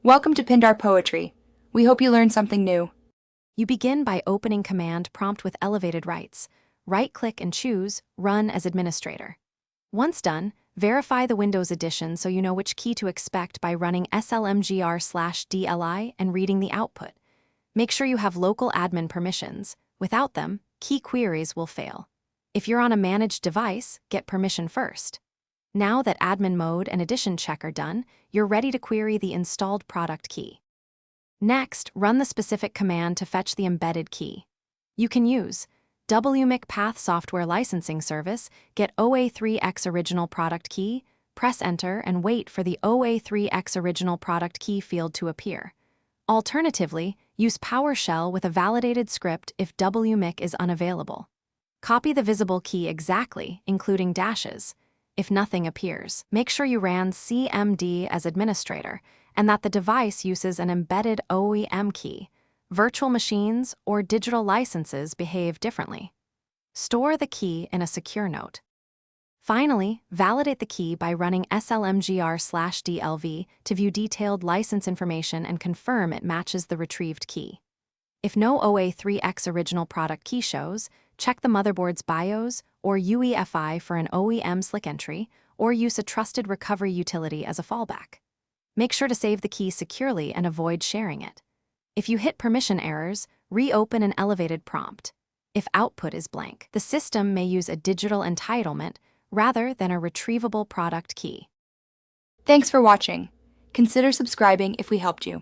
Welcome to Pindar Poetry. We hope you learned something new. You begin by opening command prompt with elevated rights. Right-click and choose Run as Administrator. Once done, verify the Windows edition so you know which key to expect by running slmgr/dli and reading the output. Make sure you have local admin permissions. Without them, key queries will fail. If you're on a managed device, get permission first. Now that admin mode and edition check are done, you're ready to query the installed product key. Next, run the specific command to fetch the embedded key. You can use WMIC Path Software Licensing Service, get OA3X original product key, press enter and wait for the OA3X original product key field to appear. Alternatively, use PowerShell with a validated script if WMIC is unavailable. Copy the visible key exactly, including dashes. If nothing appears, make sure you ran cmd as administrator and that the device uses an embedded OEM key. Virtual machines or digital licenses behave differently. Store the key in a secure note. Finally, validate the key by running slmgr/dlv to view detailed license information and confirm it matches the retrieved key. If no OA3X original product key shows, check the motherboard's BIOS or UEFI for an OEM slick entry, or use a trusted recovery utility as a fallback. Make sure to save the key securely and avoid sharing it. If you hit permission errors, reopen an elevated prompt. If output is blank, the system may use a digital entitlement rather than a retrievable product key. Thanks for watching. Consider subscribing if we helped you.